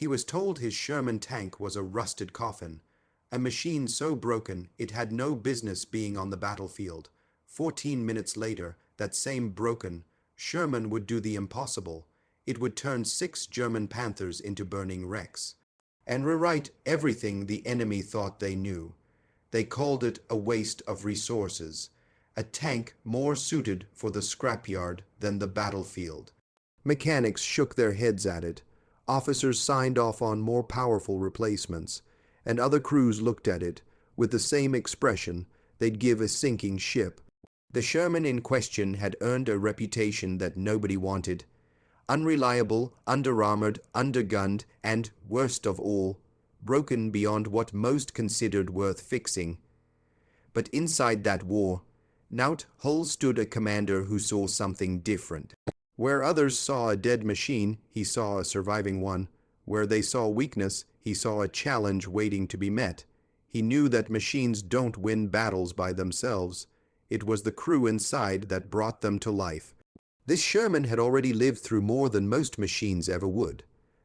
He was told his Sherman tank was a rusted coffin, a machine so broken it had no business being on the battlefield. 14 minutes later, that same broken Sherman would do the impossible. It would turn 6 German Panthers into burning wrecks and rewrite everything the enemy thought they knew. They called it a waste of resources, a tank more suited for the scrapyard than the battlefield. Mechanics shook their heads at it. Officers signed off on more powerful replacements, and other crews looked at it with the same expression they'd give a sinking ship. The Sherman in question had earned a reputation that nobody wanted. Unreliable, under-armored, undergunned, and, worst of all, broken beyond what most considered worth fixing. But inside that war, Naut Hull stood a commander who saw something different. Where others saw a dead machine, he saw a surviving one. Where they saw weakness, he saw a challenge waiting to be met. He knew that machines don't win battles by themselves. It was the crew inside that brought them to life. This Sherman had already lived through more than most machines ever would.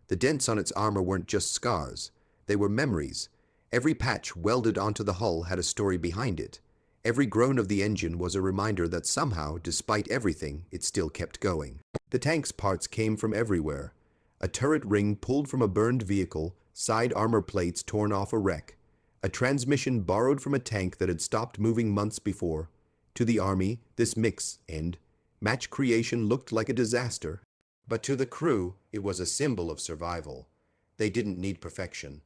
The dents on its armor weren't just scars. They were memories. Every patch welded onto the hull had a story behind it. Every groan of the engine was a reminder that somehow, despite everything, it still kept going. The tank's parts came from everywhere. A turret ring pulled from a burned vehicle, side armor plates torn off a wreck, a transmission borrowed from a tank that had stopped moving months before. To the Army, this mix and match creation looked like a disaster. But to the crew, it was a symbol of survival. They didn't need perfection.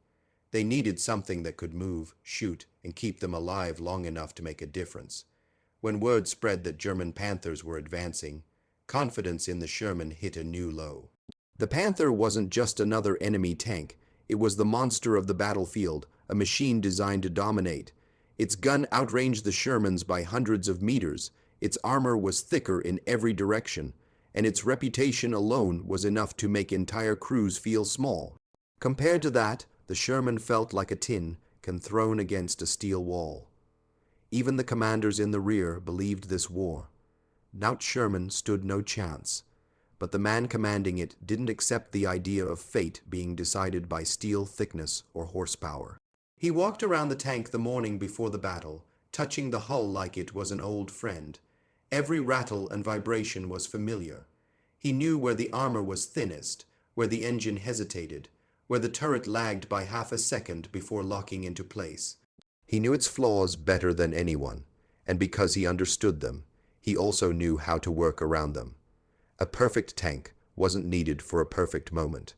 They needed something that could move, shoot, and keep them alive long enough to make a difference. When word spread that German Panthers were advancing, confidence in the Sherman hit a new low. The Panther wasn't just another enemy tank. It was the monster of the battlefield, a machine designed to dominate. Its gun outranged the Sherman's by hundreds of meters. Its armor was thicker in every direction, and its reputation alone was enough to make entire crews feel small. Compared to that, the Sherman felt like a tin can thrown against a steel wall. Even the commanders in the rear believed this war. Naut Sherman stood no chance, but the man commanding it didn't accept the idea of fate being decided by steel thickness or horsepower. He walked around the tank the morning before the battle, touching the hull like it was an old friend. Every rattle and vibration was familiar. He knew where the armor was thinnest, where the engine hesitated, where the turret lagged by half a second before locking into place. He knew its flaws better than anyone, and because he understood them, he also knew how to work around them. A perfect tank wasn't needed for a perfect moment.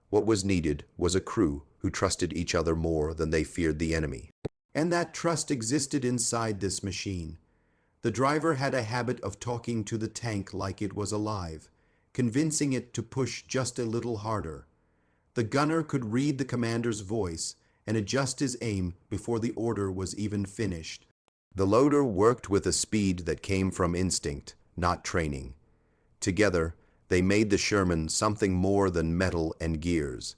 What was needed was a crew who trusted each other more than they feared the enemy. And that trust existed inside this machine. The driver had a habit of talking to the tank like it was alive, convincing it to push just a little harder. The gunner could read the commander's voice and adjust his aim before the order was even finished. The loader worked with a speed that came from instinct, not training. Together, they made the Sherman something more than metal and gears.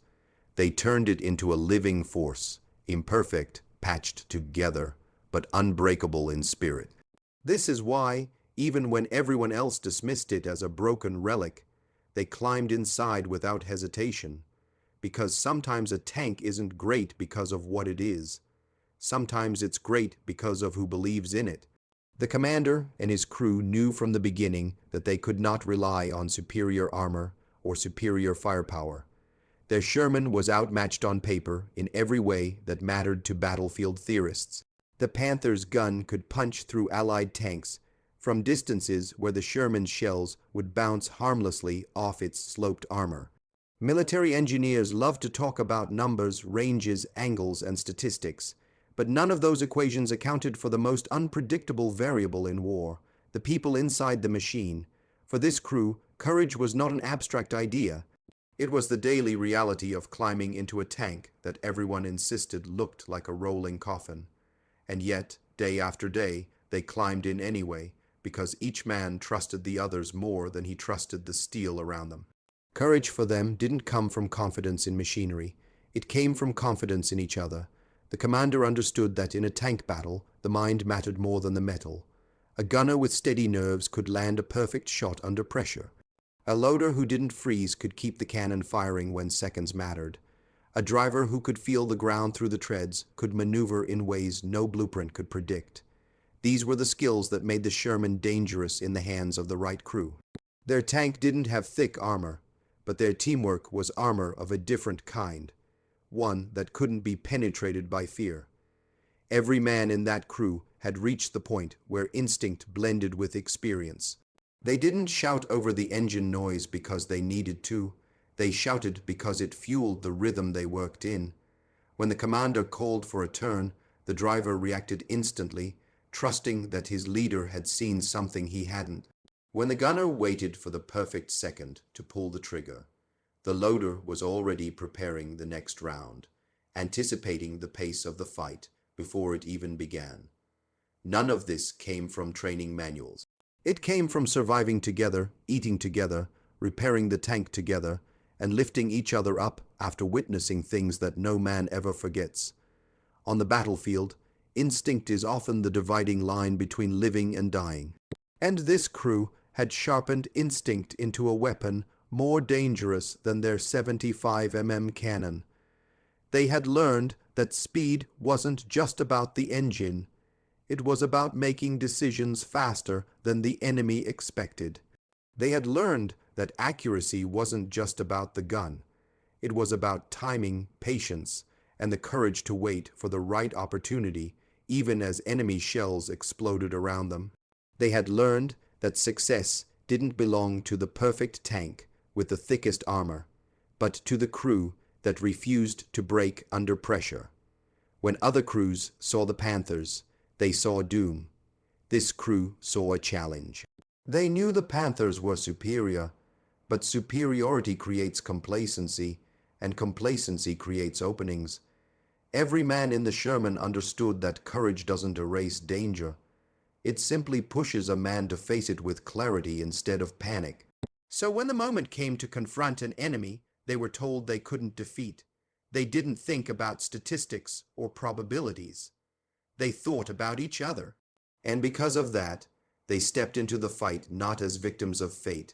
They turned it into a living force, imperfect, patched together, but unbreakable in spirit. This is why, even when everyone else dismissed it as a broken relic, they climbed inside without hesitation. Because sometimes a tank isn't great because of what it is. Sometimes it's great because of who believes in it. The commander and his crew knew from the beginning that they could not rely on superior armor or superior firepower. Their Sherman was outmatched on paper in every way that mattered to battlefield theorists. The Panther's gun could punch through Allied tanks from distances where the Sherman's shells would bounce harmlessly off its sloped armor. Military engineers love to talk about numbers, ranges, angles, and statistics, but none of those equations accounted for the most unpredictable variable in war, the people inside the machine. For this crew, courage was not an abstract idea. It was the daily reality of climbing into a tank that everyone insisted looked like a rolling coffin. And yet, day after day, they climbed in anyway, because each man trusted the others more than he trusted the steel around them. Courage for them didn't come from confidence in machinery. It came from confidence in each other. The commander understood that in a tank battle, the mind mattered more than the metal. A gunner with steady nerves could land a perfect shot under pressure. A loader who didn't freeze could keep the cannon firing when seconds mattered. A driver who could feel the ground through the treads could maneuver in ways no blueprint could predict. These were the skills that made the Sherman dangerous in the hands of the right crew. Their tank didn't have thick armor, but their teamwork was armor of a different kind, one that couldn't be penetrated by fear. Every man in that crew had reached the point where instinct blended with experience. They didn't shout over the engine noise because they needed to. They shouted because it fueled the rhythm they worked in. When the commander called for a turn, the driver reacted instantly, trusting that his leader had seen something he hadn't. When the gunner waited for the perfect second to pull the trigger, the loader was already preparing the next round, anticipating the pace of the fight before it even began. None of this came from training manuals. It came from surviving together, eating together, repairing the tank together, and lifting each other up after witnessing things that no man ever forgets. On the battlefield, instinct is often the dividing line between living and dying. And this crew had sharpened instinct into a weapon more dangerous than their 75 cannon. They had learned that speed wasn't just about the engine. It was about making decisions faster than the enemy expected. They had learned that accuracy wasn't just about the gun. It was about timing, patience, and the courage to wait for the right opportunity, even as enemy shells exploded around them. They had learned that success didn't belong to the perfect tank with the thickest armor, but to the crew that refused to break under pressure. When other crews saw the Panthers, they saw doom. This crew saw a challenge. They knew the Panthers were superior, but superiority creates complacency, and complacency creates openings. Every man in the Sherman understood that courage doesn't erase danger. It simply pushes a man to face it with clarity instead of panic. So when the moment came to confront an enemy they were told they couldn't defeat, they didn't think about statistics or probabilities. They thought about each other. And because of that, they stepped into the fight not as victims of fate,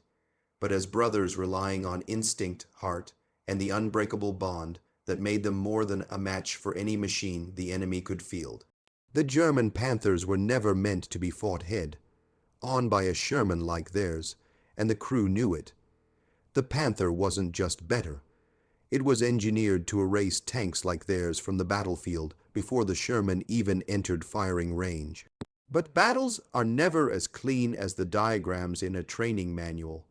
but as brothers relying on instinct, heart, and the unbreakable bond that made them more than a match for any machine the enemy could field. The German Panthers were never meant to be fought head-on by a Sherman like theirs, and the crew knew it. The Panther wasn't just better. It was engineered to erase tanks like theirs from the battlefield before the Sherman even entered firing range. But battles are never as clean as the diagrams in a training manual.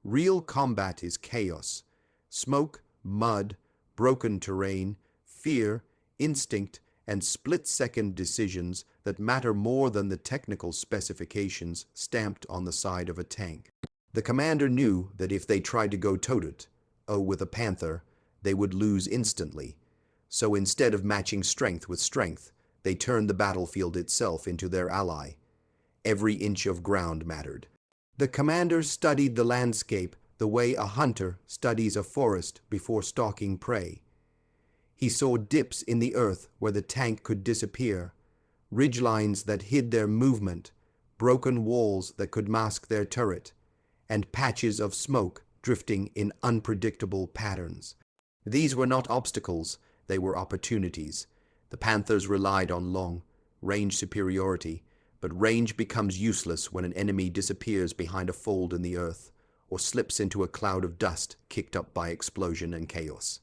Real combat is chaos. Smoke, mud, broken terrain, fear, instinct, and split-second decisions that matter more than the technical specifications stamped on the side of a tank. The commander knew that if they tried to go toe-to-toe with a Panther, they would lose instantly. So instead of matching strength with strength, they turned the battlefield itself into their ally. Every inch of ground mattered. The commander studied the landscape the way a hunter studies a forest before stalking prey. He saw dips in the earth where the tank could disappear, ridgelines that hid their movement, broken walls that could mask their turret, and patches of smoke drifting in unpredictable patterns. These were not obstacles, they were opportunities. The Panthers relied on long-range superiority, but range becomes useless when an enemy disappears behind a fold in the earth or slips into a cloud of dust kicked up by explosion and chaos.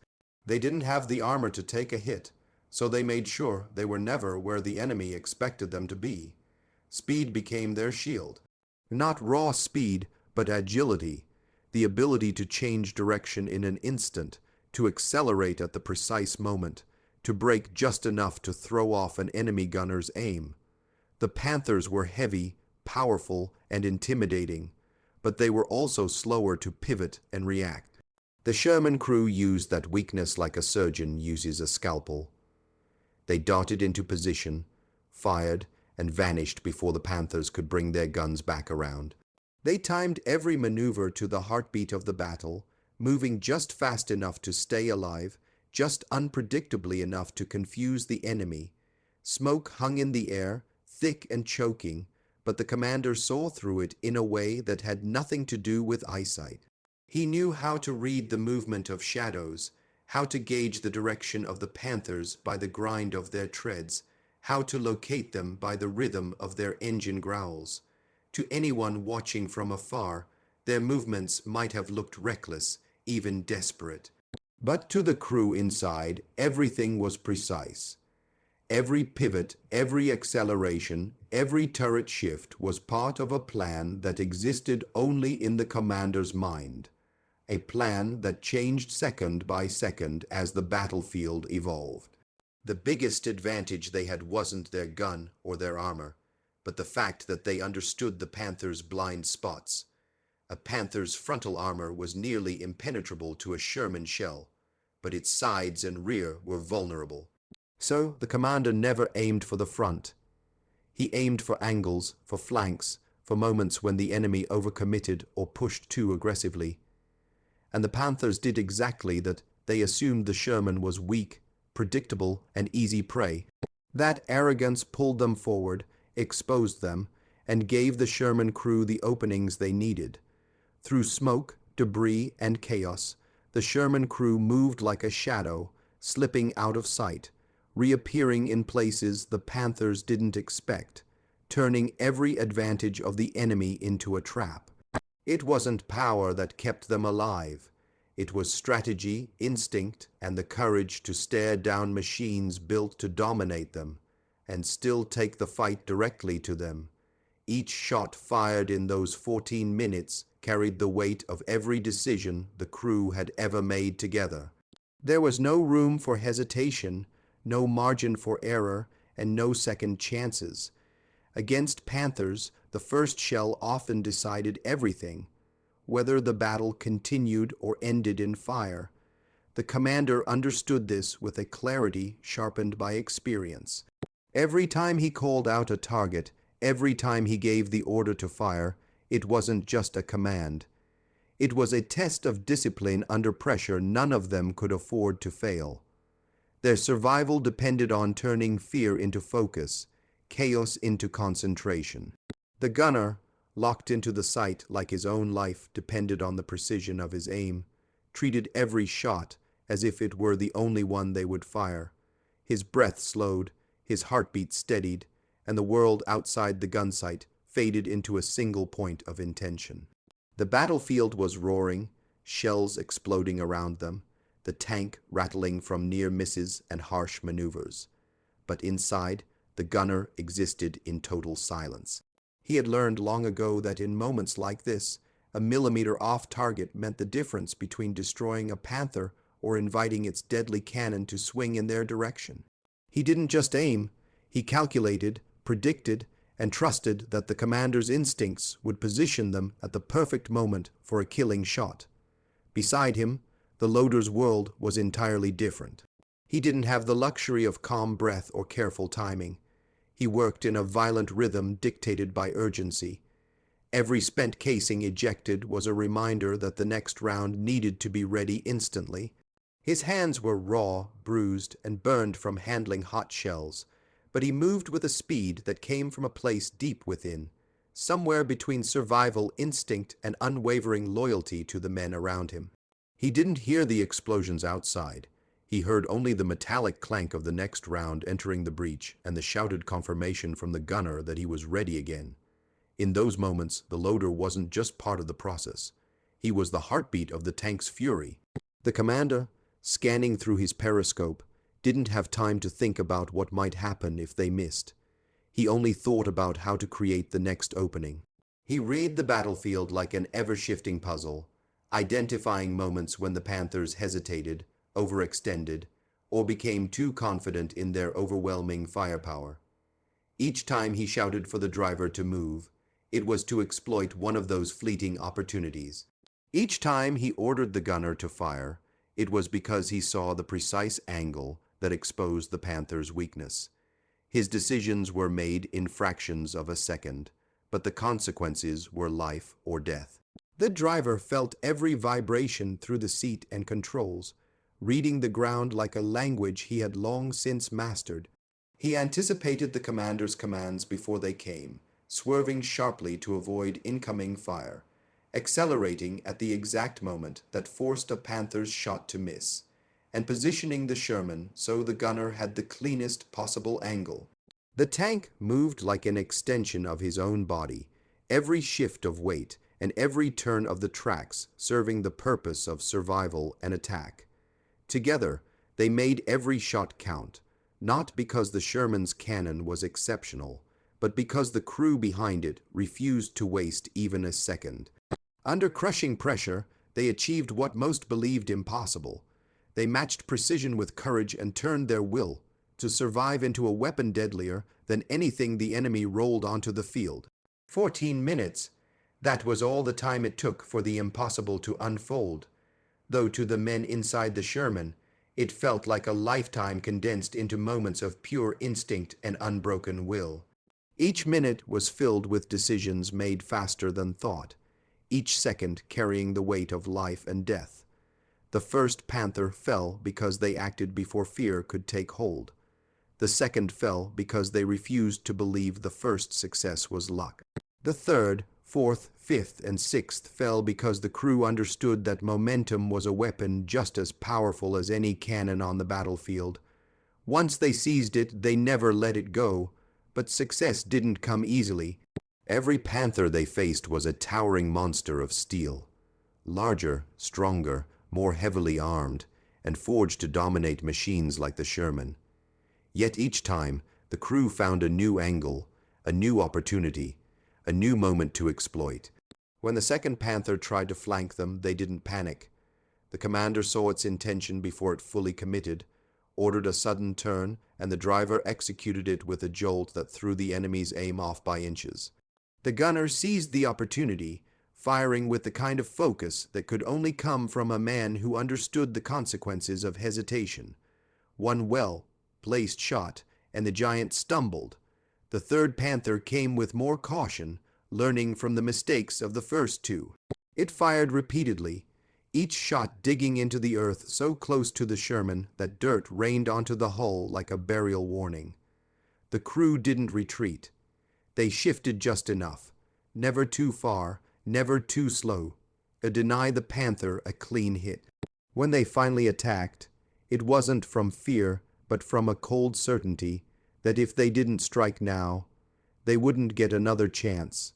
They didn't have the armor to take a hit, so they made sure they were never where the enemy expected them to be. Speed became their shield. Not raw speed, but agility, the ability to change direction in an instant, to accelerate at the precise moment, to brake just enough to throw off an enemy gunner's aim. The Panthers were heavy, powerful, and intimidating, but they were also slower to pivot and react. The Sherman crew used that weakness like a surgeon uses a scalpel. They darted into position, fired, and vanished before the Panthers could bring their guns back around. They timed every maneuver to the heartbeat of the battle, moving just fast enough to stay alive, just unpredictably enough to confuse the enemy. Smoke hung in the air, thick and choking, but the commander saw through it in a way that had nothing to do with eyesight. He knew how to read the movement of shadows, how to gauge the direction of the Panthers by the grind of their treads, how to locate them by the rhythm of their engine growls. To anyone watching from afar, their movements might have looked reckless, even desperate. But to the crew inside, everything was precise. Every pivot, every acceleration, every turret shift was part of a plan that existed only in the commander's mind. A plan that changed second by second as the battlefield evolved. The biggest advantage they had wasn't their gun or their armor, but the fact that they understood the Panther's blind spots. A Panther's frontal armor was nearly impenetrable to a Sherman shell, but its sides and rear were vulnerable. So the commander never aimed for the front. He aimed for angles, for flanks, for moments when the enemy overcommitted or pushed too aggressively. And the Panthers did exactly that. They assumed the Sherman was weak, predictable, and easy prey. That arrogance pulled them forward, exposed them, and gave the Sherman crew the openings they needed. Through smoke, debris, and chaos, the Sherman crew moved like a shadow, slipping out of sight, reappearing in places the Panthers didn't expect, turning every advantage of the enemy into a trap. It wasn't power that kept them alive. It was strategy, instinct, and the courage to stare down machines built to dominate them, and still take the fight directly to them. Each shot fired in those 14 minutes carried the weight of every decision the crew had ever made together. There was no room for hesitation, no margin for error, and no second chances. Against Panthers, the first shell often decided everything, whether the battle continued or ended in fire. The commander understood this with a clarity sharpened by experience. Every time he called out a target, every time he gave the order to fire, it wasn't just a command. It was a test of discipline under pressure none of them could afford to fail. Their survival depended on turning fear into focus, chaos into concentration. The gunner, locked into the sight like his own life depended on the precision of his aim, treated every shot as if it were the only one they would fire. His breath slowed, his heartbeat steadied, and the world outside the gun sight faded into a single point of intention. The battlefield was roaring, shells exploding around them, the tank rattling from near misses and harsh maneuvers. But inside, the gunner existed in total silence. He had learned long ago that in moments like this, a millimeter off target meant the difference between destroying a Panther or inviting its deadly cannon to swing in their direction. He didn't just aim, he calculated, predicted, and trusted that the commander's instincts would position them at the perfect moment for a killing shot. Beside him, the loader's world was entirely different. He didn't have the luxury of calm breath or careful timing. He worked in a violent rhythm dictated by urgency. Every spent casing ejected was a reminder that the next round needed to be ready instantly. His hands were raw, bruised, and burned from handling hot shells, but he moved with a speed that came from a place deep within, somewhere between survival instinct and unwavering loyalty to the men around him. He didn't hear the explosions outside. He heard only the metallic clank of the next round entering the breach and the shouted confirmation from the gunner that he was ready again. In those moments, the loader wasn't just part of the process. He was the heartbeat of the tank's fury. The commander, scanning through his periscope, didn't have time to think about what might happen if they missed. He only thought about how to create the next opening. He read the battlefield like an ever-shifting puzzle, identifying moments when the Panthers hesitated, overextended, or became too confident in their overwhelming firepower. Each time he shouted for the driver to move, it was to exploit one of those fleeting opportunities. Each time he ordered the gunner to fire, it was because he saw the precise angle that exposed the Panther's weakness. His decisions were made in fractions of a second, but the consequences were life or death. The driver felt every vibration through the seat and controls, reading the ground like a language he had long since mastered. He anticipated the commander's commands before they came, swerving sharply to avoid incoming fire, accelerating at the exact moment that forced a Panther's shot to miss, and positioning the Sherman so the gunner had the cleanest possible angle. The tank moved like an extension of his own body, every shift of weight and every turn of the tracks serving the purpose of survival and attack. Together, they made every shot count, not because the Sherman's cannon was exceptional, but because the crew behind it refused to waste even a second. Under crushing pressure, they achieved what most believed impossible. They matched precision with courage and turned their will to survive into a weapon deadlier than anything the enemy rolled onto the field. 14 minutes. That was all the time it took for the impossible to unfold, though to the men inside the Sherman, it felt like a lifetime condensed into moments of pure instinct and unbroken will. Each minute was filled with decisions made faster than thought, each second carrying the weight of life and death. The first Panther fell because they acted before fear could take hold. The second fell because they refused to believe the first success was luck. The third, fourth, fifth, and sixth fell because the crew understood that momentum was a weapon just as powerful as any cannon on the battlefield. Once they seized it, they never let it go, but success didn't come easily. Every Panther they faced was a towering monster of steel, larger, stronger, more heavily armed, and forged to dominate machines like the Sherman. Yet each time, the crew found a new angle, a new opportunity, a new moment to exploit. When the second Panther tried to flank them, they didn't panic. The commander saw its intention before it fully committed, ordered a sudden turn, and the driver executed it with a jolt that threw the enemy's aim off by inches. The gunner seized the opportunity, firing with the kind of focus that could only come from a man who understood the consequences of hesitation. One well-placed shot, and the giant stumbled. The third Panther came with more caution, learning from the mistakes of the first two. It fired repeatedly, each shot digging into the earth so close to the Sherman that dirt rained onto the hull like a burial warning. The crew didn't retreat. They shifted just enough, never too far, never too slow, to deny the Panther a clean hit. When they finally attacked, it wasn't from fear, but from a cold certainty that if they didn't strike now, they wouldn't get another chance.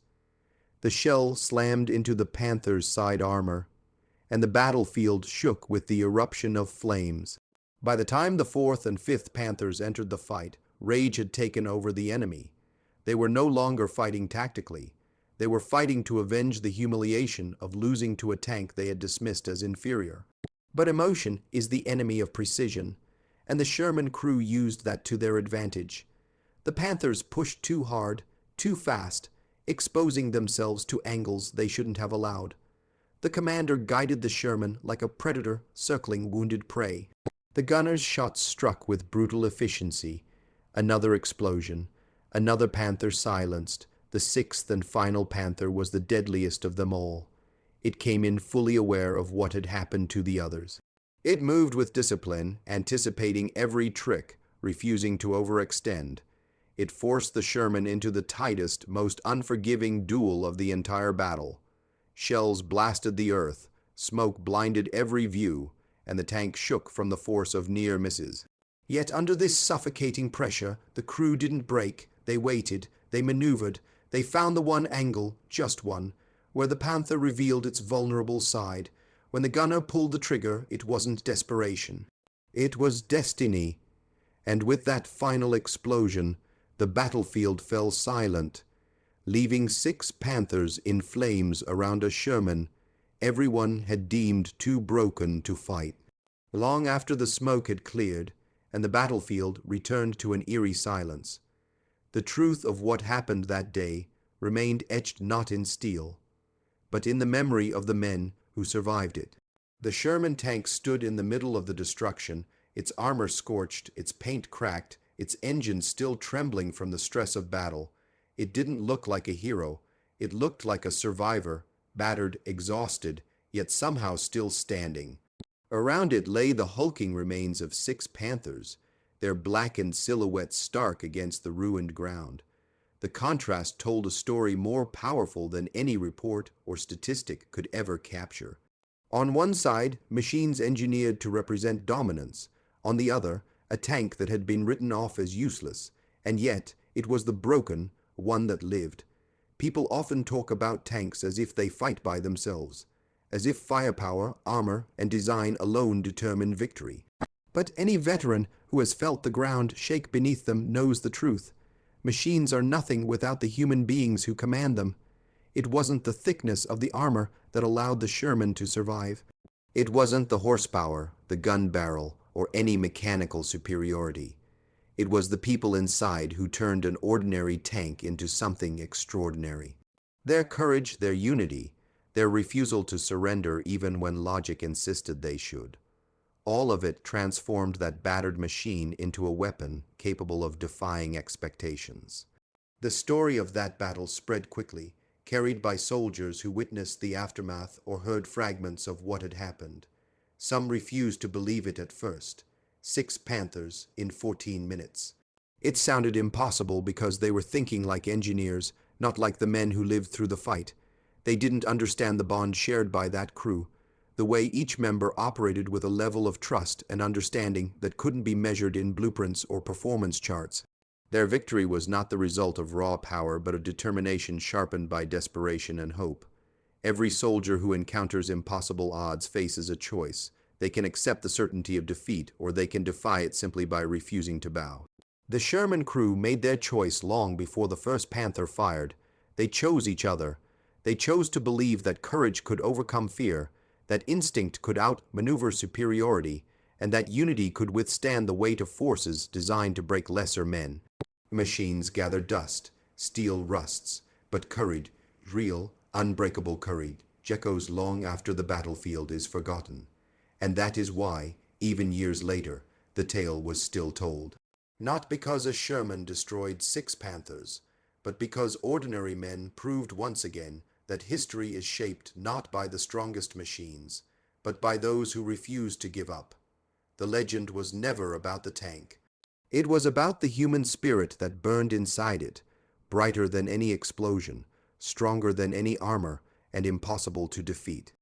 The shell slammed into the Panther's side armor, and the battlefield shook with the eruption of flames. By the time the fourth and fifth Panthers entered the fight, rage had taken over the enemy. They were no longer fighting tactically. They were fighting to avenge the humiliation of losing to a tank they had dismissed as inferior. But emotion is the enemy of precision, and the Sherman crew used that to their advantage. The Panthers pushed too hard, too fast, exposing themselves to angles they shouldn't have allowed. The commander guided the Sherman like a predator circling wounded prey. The gunner's shots struck with brutal efficiency. Another explosion, another Panther silenced. The sixth and final Panther was the deadliest of them all. It came in fully aware of what had happened to the others. It moved with discipline, anticipating every trick, refusing to overextend. It forced the Sherman into the tightest, most unforgiving duel of the entire battle. Shells blasted the earth, smoke blinded every view, and the tank shook from the force of near misses. Yet under this suffocating pressure, the crew didn't break. They waited, they maneuvered, they found the one angle, just one, where the Panther revealed its vulnerable side. When the gunner pulled the trigger, it wasn't desperation. It was destiny. And with that final explosion, the battlefield fell silent, leaving 6 Panthers in flames around a Sherman everyone had deemed too broken to fight. Long after the smoke had cleared and the battlefield returned to an eerie silence, the truth of what happened that day remained etched not in steel, but in the memory of the men who survived it. The Sherman tank stood in the middle of the destruction, its armor scorched, its paint cracked, its engine still trembling from the stress of battle. It didn't look like a hero. It looked like a survivor, battered, exhausted, yet somehow still standing. Around it lay the hulking remains of 6 Panthers, their blackened silhouettes stark against the ruined ground. The contrast told a story more powerful than any report or statistic could ever capture. On one side, machines engineered to represent dominance. On the other, a tank that had been written off as useless. And yet, it was the broken one that lived. People often talk about tanks as if they fight by themselves, as if firepower, armor, and design alone determine victory. But any veteran who has felt the ground shake beneath them knows the truth. Machines are nothing without the human beings who command them. It wasn't the thickness of the armor that allowed the Sherman to survive. It wasn't the horsepower, the gun barrel, or any mechanical superiority. It was the people inside who turned an ordinary tank into something extraordinary. Their courage, their unity, their refusal to surrender even when logic insisted they should. All of it transformed that battered machine into a weapon capable of defying expectations. The story of that battle spread quickly, carried by soldiers who witnessed the aftermath or heard fragments of what had happened. Some refused to believe it at first. 6 Panthers in 14 minutes. It sounded impossible because they were thinking like engineers, not like the men who lived through the fight. They didn't understand the bond shared by that crew, the way each member operated with a level of trust and understanding that couldn't be measured in blueprints or performance charts. Their victory was not the result of raw power, but a determination sharpened by desperation and hope. Every soldier who encounters impossible odds faces a choice. They can accept the certainty of defeat, or they can defy it simply by refusing to bow. The Sherman crew made their choice long before the first Panther fired. They chose each other. They chose to believe that courage could overcome fear, that instinct could outmaneuver superiority, and that unity could withstand the weight of forces designed to break lesser men. Machines gather dust, steel rusts, but courage, real, unbreakable courage, echoes long after the battlefield is forgotten. And that is why, even years later, the tale was still told. Not because a Sherman destroyed 6 Panthers, but because ordinary men proved once again that history is shaped not by the strongest machines, but by those who refuse to give up. The legend was never about the tank. It was about the human spirit that burned inside it, brighter than any explosion, stronger than any armor, and impossible to defeat.